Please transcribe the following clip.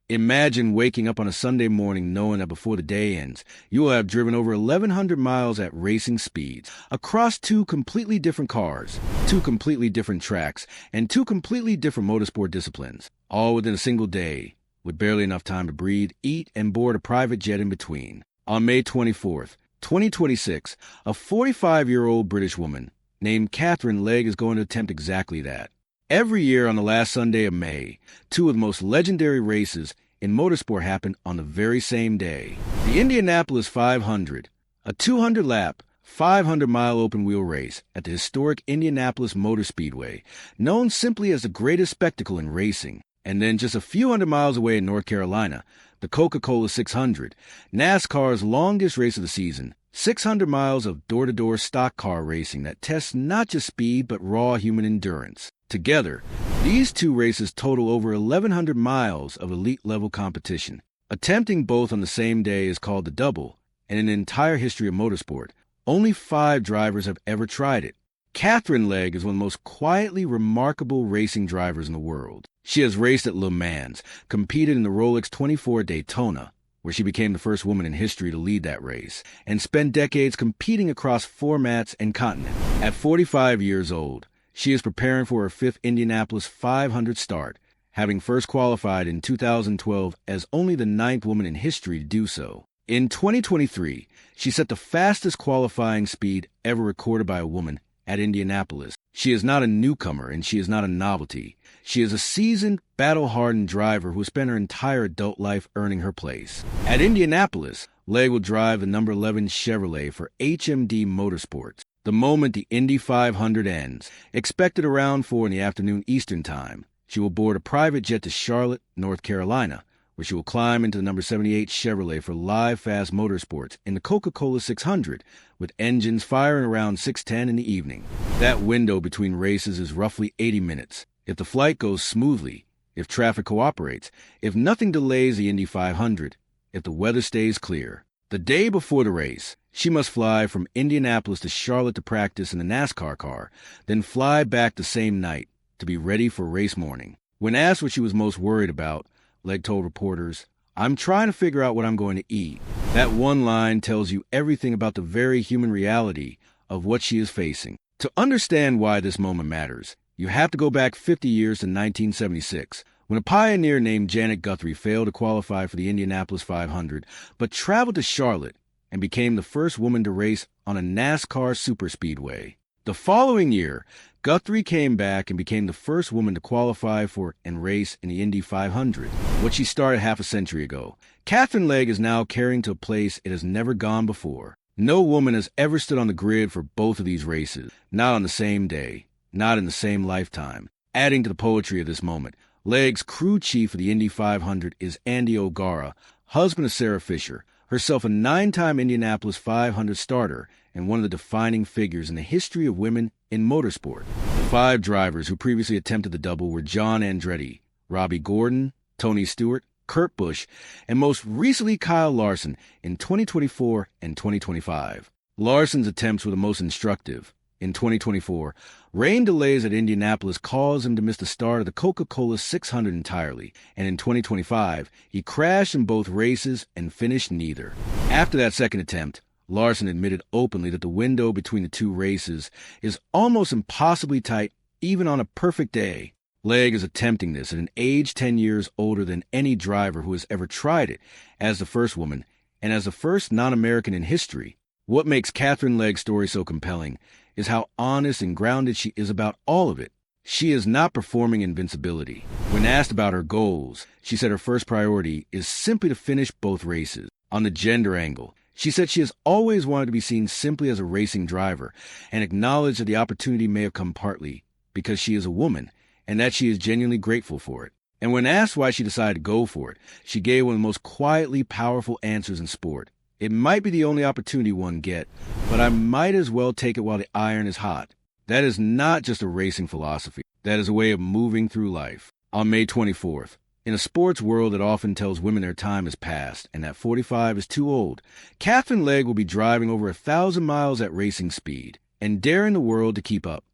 Imagine waking up on a Sunday morning knowing that before the day ends, you will have driven over 1,100 miles at racing speeds, across two completely different cars, two completely different tracks, and two completely different motorsport disciplines, all within a single day, with barely enough time to breathe, eat, and board a private jet in between. On May 24th, 2026, a 45-year-old British woman named Katherine Legge is going to attempt exactly that. Every year on the last Sunday of May, two of the most legendary races in motorsport happen on the very same day. The Indianapolis 500, a 200-lap, 500-mile open-wheel race at the historic Indianapolis Motor Speedway, known simply as the greatest spectacle in racing. And then just a few hundred miles away in North Carolina, the Coca-Cola 600, NASCAR's longest race of the season, 600 miles of door-to-door stock car racing that tests not just speed but raw human endurance. Together, these two races total over 1,100 miles of elite-level competition. Attempting both on the same day is called the double, and in the entire history of motorsport, only 5 drivers have ever tried it. Katherine Legge is one of the most quietly remarkable racing drivers in the world. She has raced at Le Mans, competed in the Rolex 24 Daytona, where she became the first woman in history to lead that race, and spent decades competing across formats and continents. At 45 years old, she is preparing for her 5th Indianapolis 500 start, having first qualified in 2012 as only the 9th woman in history to do so. In 2023, she set the fastest qualifying speed ever recorded by a woman at Indianapolis. She is not a newcomer and she is not a novelty. She is a seasoned, battle-hardened driver who spent her entire adult life earning her place. At Indianapolis, Legge will drive the number 11 Chevrolet for HMD Motorsports. The moment the Indy 500 ends, expected around 4 in the afternoon Eastern Time, she will board a private jet to Charlotte, North Carolina, where she will climb into the number 78 Chevrolet for live fast motorsports in the Coca-Cola 600, with engines firing around 6:10 in the evening. That window between races is roughly 80 minutes. If the flight goes smoothly, if traffic cooperates, if nothing delays the Indy 500, if the weather stays clear. The day before the race, she must fly from Indianapolis to Charlotte to practice in the NASCAR car, then fly back the same night to be ready for race morning. When asked what she was most worried about, Legge told reporters, "I'm trying to figure out what I'm going to eat." That one line tells you everything about the very human reality of what she is facing. To understand why this moment matters, you have to go back 50 years to 1976, when a pioneer named Janet Guthrie failed to qualify for the Indianapolis 500, but traveled to Charlotte and became the first woman to race on a NASCAR superspeedway. The following year, Guthrie came back and became the first woman to qualify for and race in the Indy 500, what she started half a century ago. Katherine Legge is now carrying to a place it has never gone before. No woman has ever stood on the grid for both of these races, not on the same day, not in the same lifetime. Adding to the poetry of this moment, Legge's crew chief of the Indy 500 is Andy O'Gara, husband of Sarah Fisher, herself a 9-time Indianapolis 500 starter and one of the defining figures in the history of women in motorsport. The 5 drivers who previously attempted the double were John Andretti, Robbie Gordon, Tony Stewart, Kurt Busch, and most recently Kyle Larson in 2024 and 2025. Larson's attempts were the most instructive. In 2024, rain delays at Indianapolis caused him to miss the start of the Coca-Cola 600 entirely, and in 2025, he crashed in both races and finished neither. After that second attempt, Larson admitted openly that the window between the two races is almost impossibly tight even on a perfect day. Legge is attempting this at an age 10 years older than any driver who has ever tried it, as the first woman, and as the first non-American in history. What makes Katherine Legge's story so compelling is how honest and grounded she is about all of it. She is not performing invincibility. When asked about her goals, she said her first priority is simply to finish both races. On the gender angle, she said she has always wanted to be seen simply as a racing driver and acknowledged that the opportunity may have come partly because she is a woman and that she is genuinely grateful for it. And when asked why she decided to go for it, she gave one of the most quietly powerful answers in sport. "It might be the only opportunity one get, but I might as well take it while the iron is hot." That is not just a racing philosophy. That is a way of moving through life. On May 24th, in a sports world that often tells women their time is past and that 45 is too old, Katherine Legge will be driving over 1,000 miles at racing speed and daring the world to keep up.